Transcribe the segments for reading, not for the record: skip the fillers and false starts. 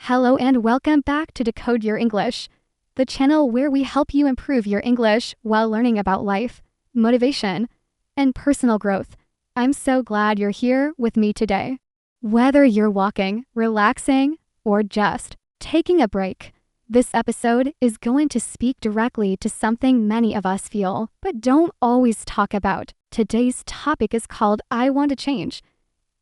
Hello and welcome back to Decode Your English, the channel where we help you improve your English while learning about life, motivation, and personal growth. I'm so glad you're here with me today. Whether you're walking, relaxing, or just taking a break, this episode is going to speak directly to something many of us feel, but don't always talk about. Today's topic is called I Want to Change,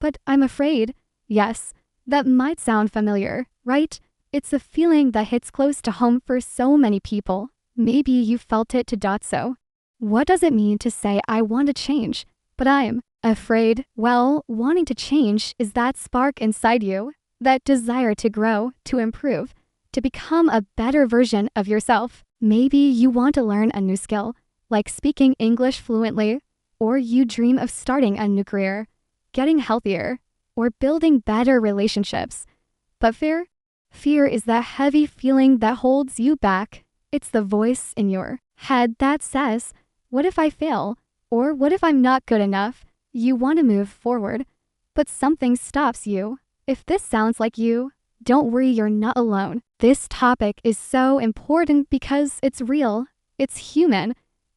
but I'm afraid. Yes, that might sound familiar, right? It's a feeling that hits close to home for so many people. Maybe you felt it to. So, what does it mean to say I want to change, but I'm afraid? Well, wanting to change is that spark inside you, that desire to grow, to improve, to become a better version of yourself. Maybe you want to learn a new skill, like speaking English fluently, or you dream of starting a new career, getting healthier, or building better relationships. But fear is that heavy feeling that holds you back. It's the voice in your head that says, what if I fail? Or what if I'm not good enough? You want to move forward, but something stops you. If this sounds like you, don't worry, you're not alone. This topic is so important because it's real, it's human,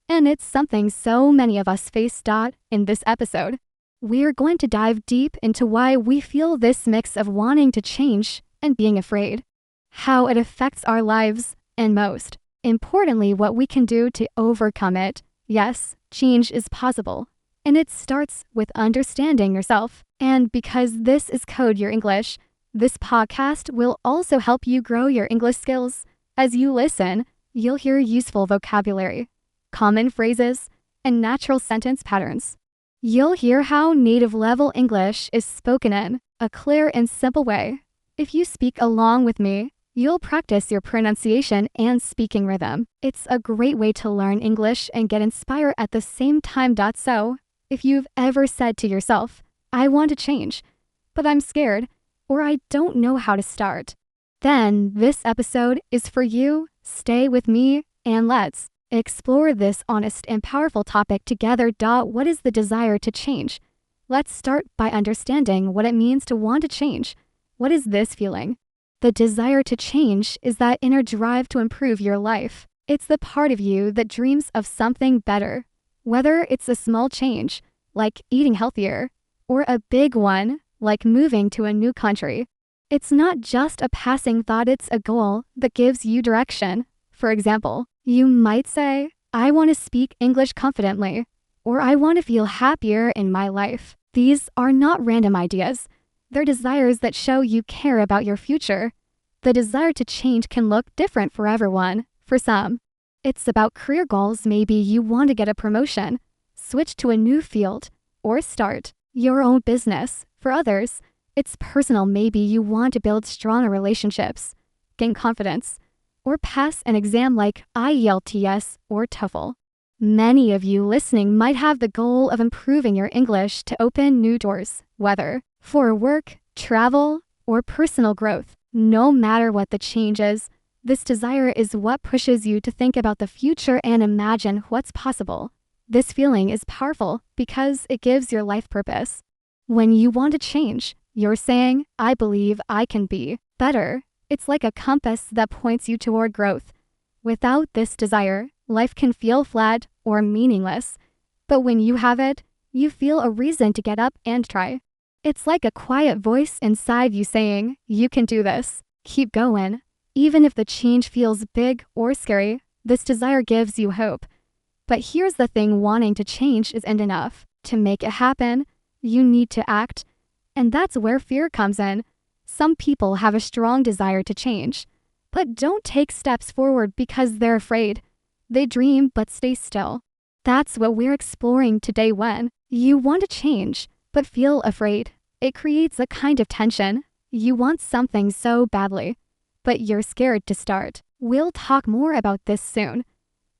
and it's something so many of us face. In this episode, we're going to dive deep into why we feel this mix of wanting to change and being afraid, how it affects our lives, and most importantly, what we can do to overcome it. Yes, change is possible, and it starts with understanding yourself. And because this is Code Your English, this podcast will also help you grow your English skills. As you listen, you'll hear useful vocabulary, common phrases, and natural sentence patterns. You'll hear how native level English is spoken in a clear and simple way. If you speak along with me, you'll practice your pronunciation and speaking rhythm. It's a great way to learn English and get inspired at the same time. So, if you've ever said to yourself, I want to change, but I'm scared, or I don't know how to start, then this episode is for you. Stay with me and let's explore this honest and powerful topic together. What is the desire to change? Let's start by understanding what it means to want to change. What is this feeling? The desire to change is that inner drive to improve your life. It's the part of you that dreams of something better. Whether it's a small change, like eating healthier, or a big one, like moving to a new country. It's not just a passing thought, it's a goal that gives you direction. For example, you might say, I want to speak English confidently, or I want to feel happier in my life. These are not random ideas. They're desires that show you care about your future. The desire to change can look different for everyone. For some, it's about career goals. Maybe you want to get a promotion, switch to a new field, or start your own business. For others, it's personal. Maybe you want to build stronger relationships, gain confidence, or pass an exam like IELTS or TOEFL. Many of you listening might have the goal of improving your English to open new doors, whether for work, travel, or personal growth. No matter what the change is, this desire is what pushes you to think about the future and imagine what's possible. This feeling is powerful because it gives your life purpose. When you want to change, you're saying, I believe I can be better. It's like a compass that points you toward growth. Without this desire, life can feel flat or meaningless. But when you have it, you feel a reason to get up and try. It's like a quiet voice inside you saying, you can do this. Keep going. Even if the change feels big or scary, this desire gives you hope. But here's the thing, wanting to change isn't enough. To make it happen, you need to act. And that's where fear comes in. Some people have a strong desire to change, but don't take steps forward because they're afraid. They dream but stay still. That's what we're exploring today. When you want to change, but feel afraid, it creates a kind of tension. You want something so badly, but you're scared to start. We'll talk more about this soon.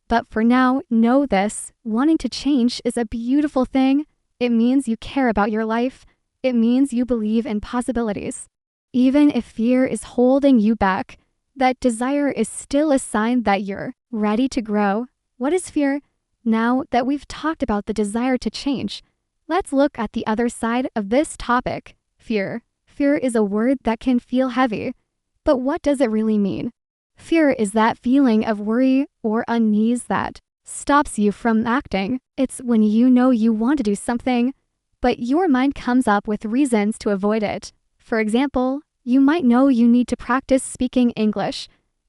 But for now, know this, wanting to change is a beautiful thing. It means you care about your life. It means you believe in possibilities. Even if fear is holding you back, that desire is still a sign that you're ready to grow. What is fear? Now that we've talked about the desire to change, let's look at the other side of this topic, fear. Fear is a word that can feel heavy. But what does it really mean? Fear is that feeling of worry or unease that stops you from acting. It's when you know you want to do something, but your mind comes up with reasons to avoid it. For example, you might know you need to practice speaking English,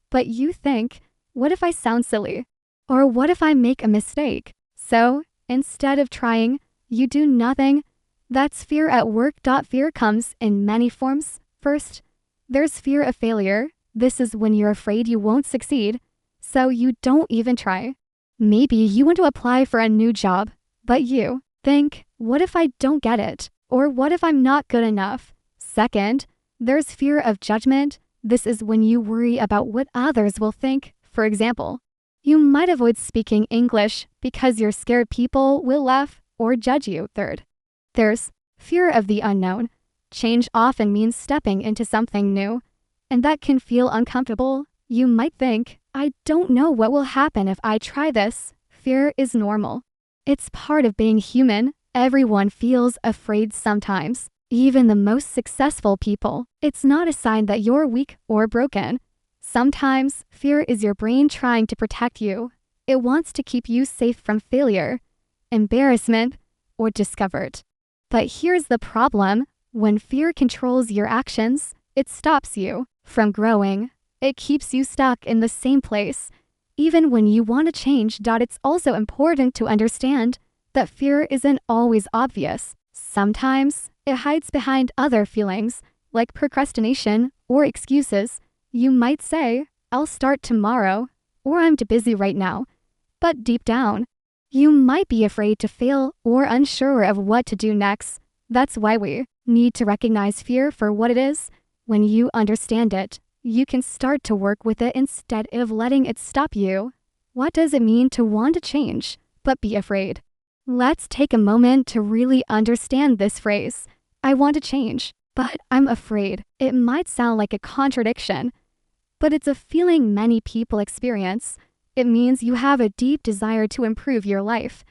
but you think, what if I sound silly? Or what if I make a mistake? So, instead of trying, you do nothing. That's fear at work. Fear comes in many forms. First, there's fear of failure. This is when you're afraid you won't succeed, so you don't even try. Maybe you want to apply for a new job, but you think, what if I don't get it? Or what if I'm not good enough? Second, there's fear of judgment. This is when you worry about what others will think. For example, you might avoid speaking English because you're scared people will laugh or judge you. Third, there's fear of the unknown. Change often means stepping into something new, and that can feel uncomfortable. You might think, I don't know what will happen if I try this. Fear is normal. It's part of being human. Everyone feels afraid sometimes, even the most successful people. It's not a sign that you're weak or broken. Sometimes, fear is your brain trying to protect you. It wants to keep you safe from failure, embarrassment, or discomfort. But here's the problem. When fear controls your actions, it stops you from growing. It keeps you stuck in the same place, even when you want to change. It's also important to understand that fear isn't always obvious. Sometimes, it hides behind other feelings, like procrastination or excuses. You might say, I'll start tomorrow, or I'm too busy right now. But deep down, you might be afraid to fail or unsure of what to do next. That's why we need to recognize fear for what it is. When you understand it, you can start to work with it instead of letting it stop you. What does it mean to want to change, but be afraid? Let's take a moment to really understand this phrase. I want to change, but I'm afraid. It might sound like a contradiction, but it's a feeling many people experience. It means you have a deep desire to improve your life,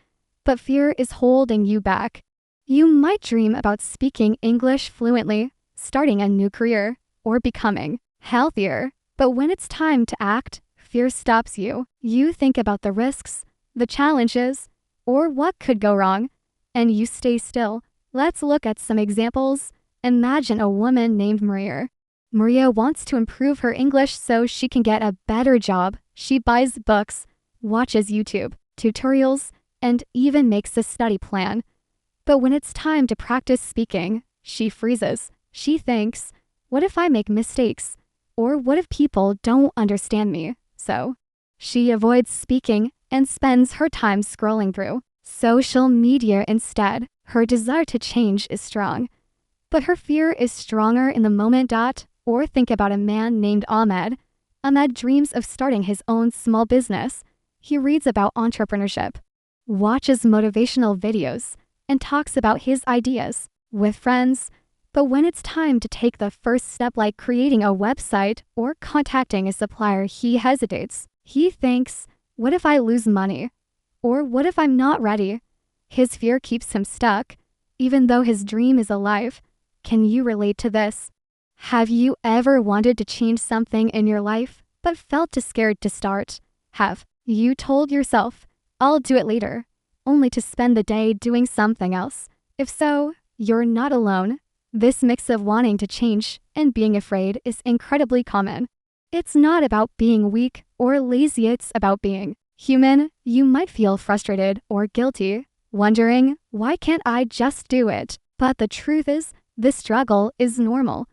but fear is holding you back. You might dream about speaking English fluently, starting a new career, or becoming healthier. But when it's time to act, fear stops you. You think about the risks, the challenges, or what could go wrong, and you stay still. Let's look at some examples. Imagine a woman named Maria. Maria wants to improve her English so she can get a better job. She buys books, watches YouTube tutorials, and even makes a study plan. But when it's time to practice speaking, she freezes. She thinks, what if I make mistakes? Or what if people don't understand me? So, she avoids speaking and spends her time scrolling through social media instead. Her desire to change is strong, but her fear is stronger in the moment. Or think about a man named Ahmed. Ahmed dreams of starting his own small business. He reads about entrepreneurship, watches motivational videos, and talks about his ideas with friends. But when it's time to take the first step, like creating a website or contacting a supplier, he hesitates. He thinks, what if I lose money? Or what if I'm not ready? His fear keeps him stuck, even though his dream is alive. Can you relate to this? Have you ever wanted to change something in your life, but felt too scared to start? Have you told yourself, I'll do it later, only to spend the day doing something else? If so, you're not alone. This mix of wanting to change and being afraid is incredibly common. It's not about being weak or lazy, it's about being human. You might feel frustrated or guilty, wondering, why can't I just do it? But the truth is, this struggle is normal,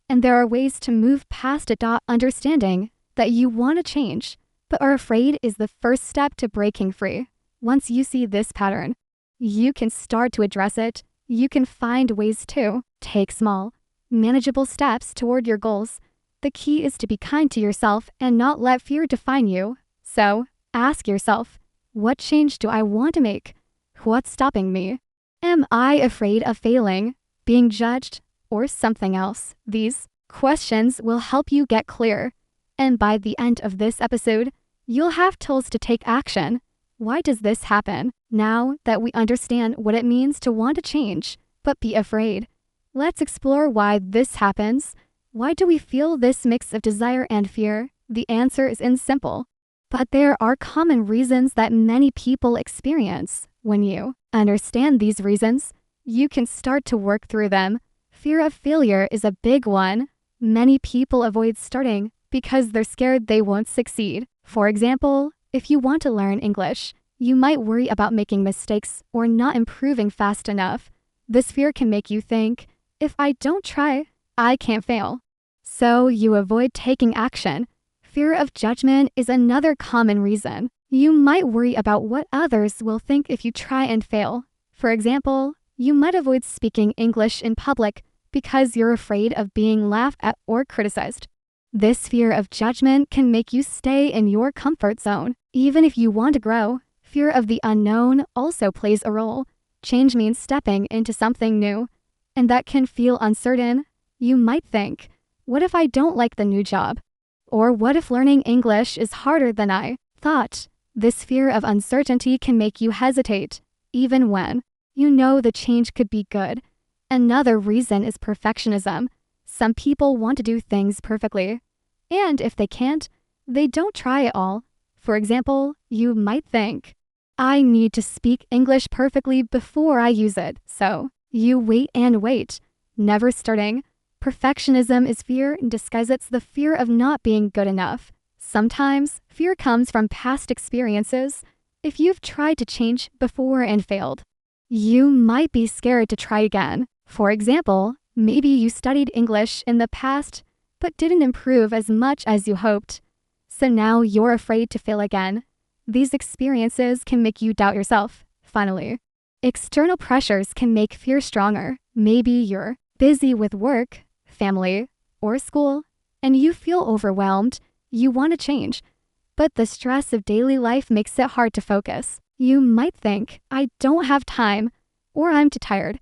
and there are ways to move past it. Understanding that you want to change, but are afraid is the first step to breaking free. Once you see this pattern, you can start to address it. You can find ways to take small, manageable steps toward your goals. The key is to be kind to yourself and not let fear define you. So, ask yourself, what change do I want to make? What's stopping me? Am I afraid of failing, being judged, or something else? These questions will help you get clear. And by the end of this episode, you'll have tools to take action. Why does this happen? Now that we understand what it means to want to change, but be afraid, let's explore why this happens Why do we feel this mix of desire and fear? The answer is simple. But there are common reasons that many people experience. When you understand these reasons, you can start to work through them. Fear of failure is a big one. Many people avoid starting because they're scared they won't succeed. For example, if you want to learn English, you might worry about making mistakes or not improving fast enough. This fear can make you think, if I don't try, I can't fail. So you avoid taking action. Fear of judgment is another common reason. You might worry about what others will think if you try and fail. For example, you might avoid speaking English in public because you're afraid of being laughed at or criticized. This fear of judgment can make you stay in your comfort zone. Even if you want to grow, fear of the unknown also plays a role. Change means stepping into something new, and that can feel uncertain. You might think, what if I don't like the new job? Or what if learning English is harder than I thought? This fear of uncertainty can make you hesitate, even when you know the change could be good. Another reason is perfectionism. Some people want to do things perfectly, and if they can't, they don't try at all. For example, you might think, I need to speak English perfectly before I use it, so you wait and wait, never starting. Perfectionism is fear in disguise. It's the fear of not being good enough. Sometimes, fear comes from past experiences. If you've tried to change before and failed, you might be scared to try again. For example, maybe you studied English in the past, but didn't improve as much as you hoped. So now you're afraid to fail again. These experiences can make you doubt yourself. Finally, external pressures can make fear stronger. Maybe you're busy with work, family, or school, and you feel overwhelmed. You want to change, but the stress of daily life makes it hard to focus. You might think, I don't have time, or I'm too tired.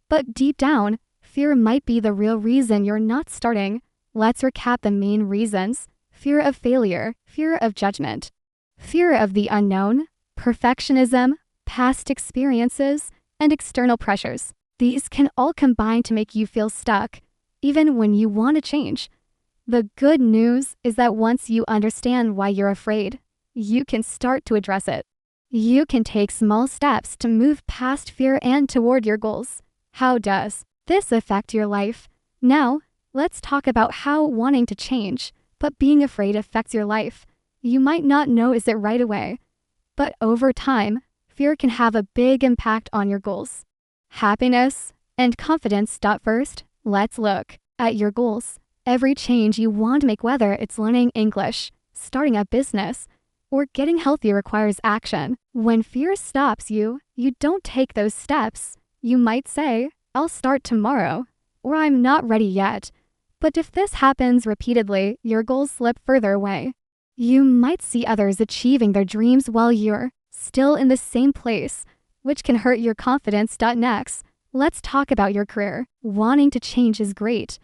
But deep down, fear might be the real reason you're not starting. Let's recap the main reasons. Fear of failure, fear of judgment, fear of the unknown, perfectionism, past experiences, and external pressures. These can all combine to make you feel stuck, even when you want to change. The good news is that once you understand why you're afraid, you can start to address it. You can take small steps to move past fear and toward your goals. How does this affect your life? Now, let's talk about how wanting to change, but being afraid affects your life. You might not notice it right away, but over time, fear can have a big impact on your goals, happiness, and confidence. First, let's look at your goals. Every change you want to make, whether it's learning English, starting a business, or getting healthy, requires action. When fear stops you, you don't take those steps. You might say, I'll start tomorrow, or I'm not ready yet. But if this happens repeatedly, your goals slip further away. You might see others achieving their dreams while you're still in the same place, which can hurt your confidence. Next, let's talk about your career. Wanting to change is great,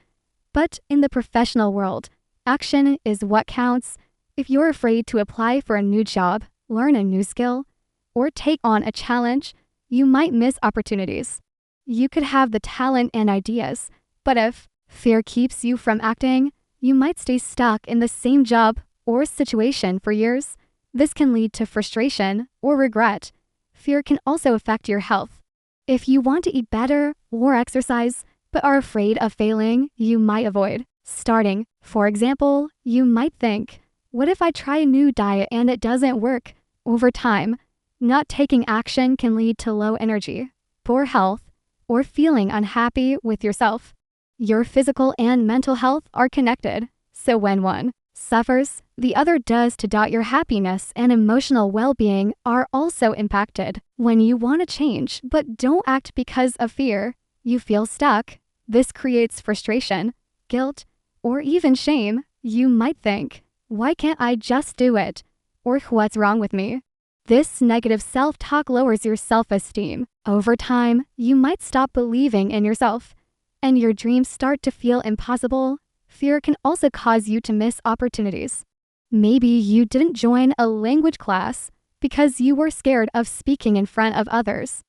but in the professional world, action is what counts. If you're afraid to apply for a new job, learn a new skill, or take on a challenge, you might miss opportunities. You could have the talent and ideas, but if fear keeps you from acting, you might stay stuck in the same job or situation for years. This can lead to frustration or regret. Fear can also affect your health. If you want to eat better or exercise, but are afraid of failing, you might avoid starting. For example, you might think, what if I try a new diet and it doesn't work? Over time, not taking action can lead to low energy, poor health, or feeling unhappy with yourself. Your physical and mental health are connected, so when one suffers, the other does. Your happiness and emotional well-being are also impacted. When you want to change but don't act because of fear, you feel stuck. This creates frustration, guilt, or even shame. You might think, why can't I just do it? Or what's wrong with me? This negative self-talk lowers your self-esteem. Over time, you might stop believing in yourself, and your dreams start to feel impossible. Fear can also cause you to miss opportunities. Maybe you didn't join a language class because you were scared of speaking in front of others.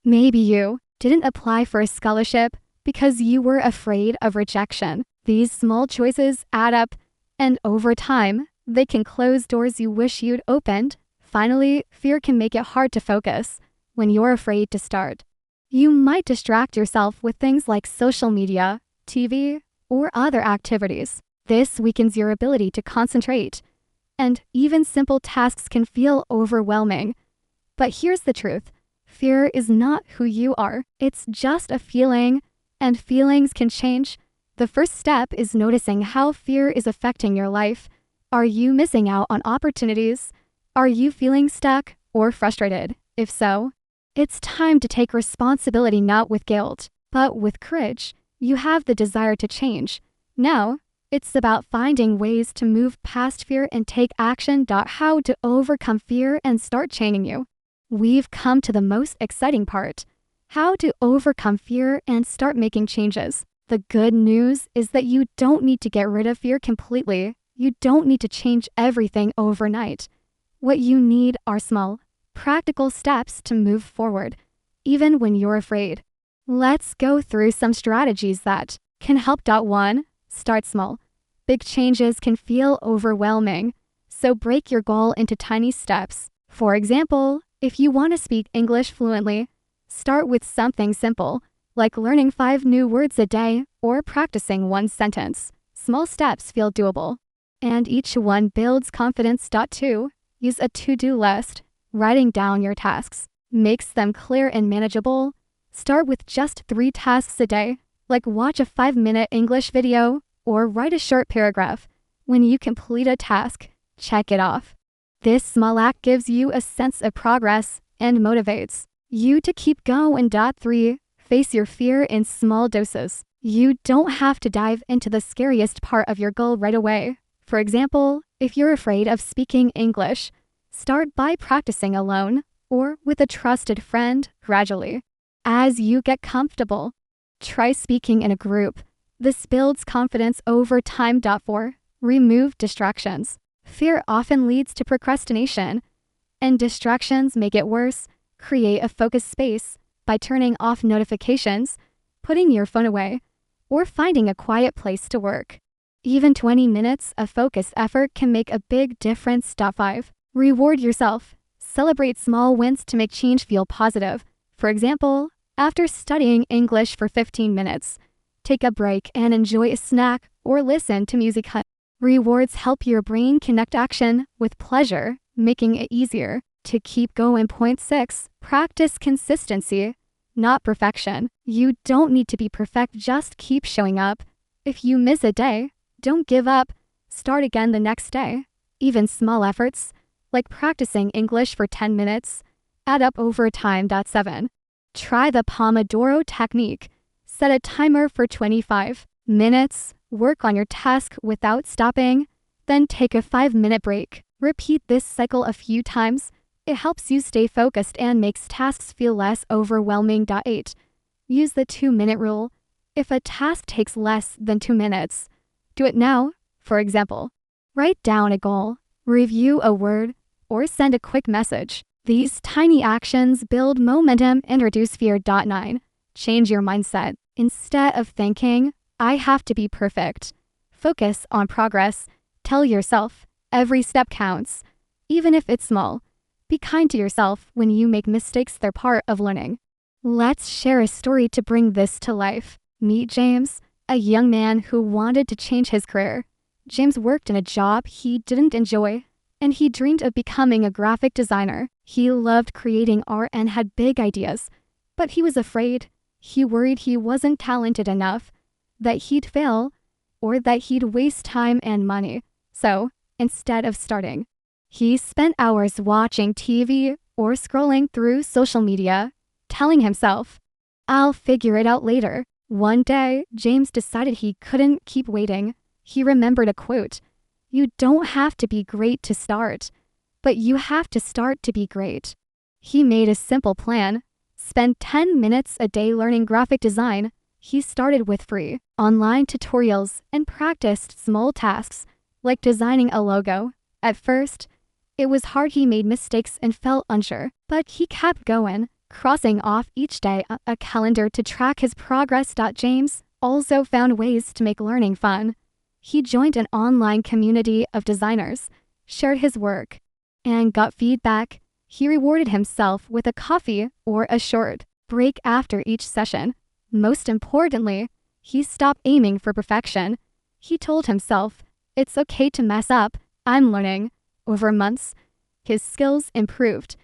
Maybe you didn't apply for a scholarship because you were afraid of rejection. These small choices add up, and over time, they can close doors you wish you'd opened. Finally, fear can make it hard to focus when you're afraid to start. You might distract yourself with things like social media, TV, or other activities. This weakens your ability to concentrate, and even simple tasks can feel overwhelming. But here's the truth. Fear is not who you are. It's just a feeling, and feelings can change. The first step is noticing how fear is affecting your life. Are you missing out on opportunities? Are you feeling stuck or frustrated? If so, it's time to take responsibility, not with guilt, but with courage. You have the desire to change. Now, it's about finding ways to move past fear and take action. How to overcome fear and start changing you. We've come to the most exciting part. How to overcome fear and start making changes. The good news is that you don't need to get rid of fear completely. You don't need to change everything overnight. What you need are small, practical steps to move forward, even when you're afraid. Let's go through some strategies that can help. 1. Start small. Big changes can feel overwhelming, so break your goal into tiny steps. For example, if you want to speak English fluently, start with something simple, like learning 5 new words a day or practicing one sentence. Small steps feel doable, and each one builds confidence. 2. Use a to-do list. Writing down your tasks makes them clear and manageable. Start with just 3 tasks a day, like watch a 5-minute English video or write a short paragraph. When you complete a task, check it off. This small act gives you a sense of progress and motivates you to keep going. 3. Face your fear in small doses. You don't have to dive into the scariest part of your goal right away. For example, if you're afraid of speaking English, start by practicing alone or with a trusted friend gradually. As you get comfortable, try speaking in a group. This builds confidence over time. 4. Remove distractions. Fear often leads to procrastination, and distractions make it worse. Create a focused space by turning off notifications, putting your phone away, or finding a quiet place to work. Even 20 minutes of focused effort can make a big difference. 5. Reward yourself. Celebrate small wins to make change feel positive. For example, after studying English for 15 minutes, take a break and enjoy a snack or listen to music. Rewards help your brain connect action with pleasure, making it easier to keep going. 6. Practice consistency, not perfection. You don't need to be perfect, just keep showing up. If you miss a day, don't give up. Start again the next day. Even small efforts, like practicing English for 10 minutes, add up over time. 7. Try the Pomodoro technique. Set a timer for 25 minutes. Work on your task without stopping, then take a 5-minute break. Repeat this cycle a few times. It helps you stay focused and makes tasks feel less overwhelming. 8. Use the 2-minute rule. If a task takes less than 2 minutes, do it now. For example, write down a goal, review a word, or send a quick message. These tiny actions build momentum and reduce fear. 9. Change your mindset. Instead of thinking, I have to be perfect, focus on progress. Tell yourself, every step counts, even if it's small. Be kind to yourself when you make mistakes, they're part of learning. Let's share a story to bring this to life. Meet James, a young man who wanted to change his career. James worked in a job he didn't enjoy, and he dreamed of becoming a graphic designer. He loved creating art and had big ideas, but he was afraid. He worried he wasn't talented enough, that he'd fail, or that he'd waste time and money. So, instead of starting, he spent hours watching TV or scrolling through social media, telling himself, I'll figure it out later. One day, James decided he couldn't keep waiting. He remembered a quote, "You don't have to be great to start, but you have to start to be great." He made a simple plan. Spend 10 minutes a day learning graphic design. He started with free online tutorials and practiced small tasks, like designing a logo. At first, it was hard. He made mistakes and felt unsure, but he kept going, crossing off each day a calendar to track his progress. James also found ways to make learning fun. He joined an online community of designers, shared his work, and got feedback. He rewarded himself with a coffee or a short break after each session. Most importantly, he stopped aiming for perfection. He told himself, "It's okay to mess up, I'm learning." Over months, his skills improved,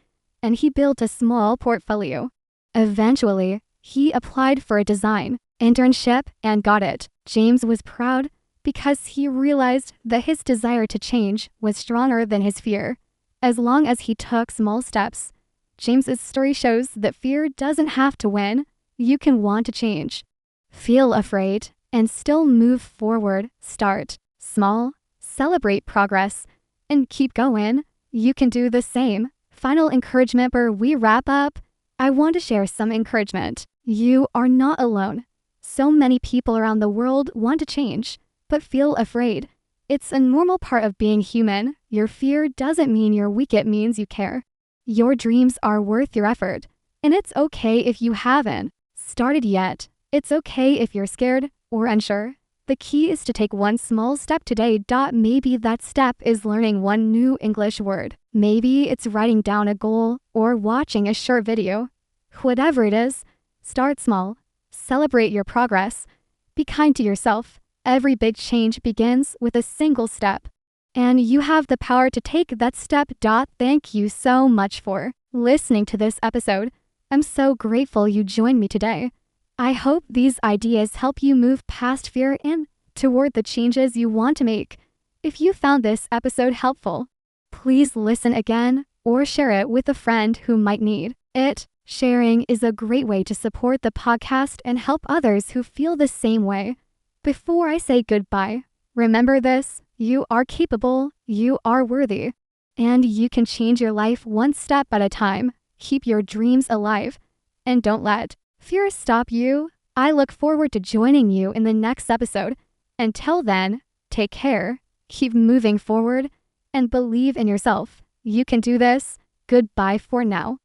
and he built a small portfolio. Eventually, he applied for a design internship and got it. James was proud because he realized that his desire to change was stronger than his fear. As long as he took small steps, James's story shows that fear doesn't have to win. You can want to change, feel afraid, and still move forward. Start small, celebrate progress, and keep going. You can do the same. Final encouragement before we wrap up. I want to share some encouragement. You are not alone. So many people around the world want to change, but feel afraid. It's a normal part of being human. Your fear doesn't mean you're weak, it means you care. Your dreams are worth your effort, and it's okay if you haven't started yet. It's okay if you're scared or unsure. The key is to take one small step today. Maybe that step is learning one new English word. Maybe it's writing down a goal or watching a short video. Whatever it is, start small. Celebrate your progress. Be kind to yourself. Every big change begins with a single step, and you have the power to take that step. Thank you so much for listening to this episode. I'm so grateful you joined me today. I hope these ideas help you move past fear and toward the changes you want to make. If you found this episode helpful, please listen again or share it with a friend who might need it. Sharing is a great way to support the podcast and help others who feel the same way. Before I say goodbye, remember this: you are capable, you are worthy, and you can change your life one step at a time. Keep your dreams alive, and don't let fear stop you. I look forward to joining you in the next episode. Until then, take care, keep moving forward, and believe in yourself. You can do this. Goodbye for now.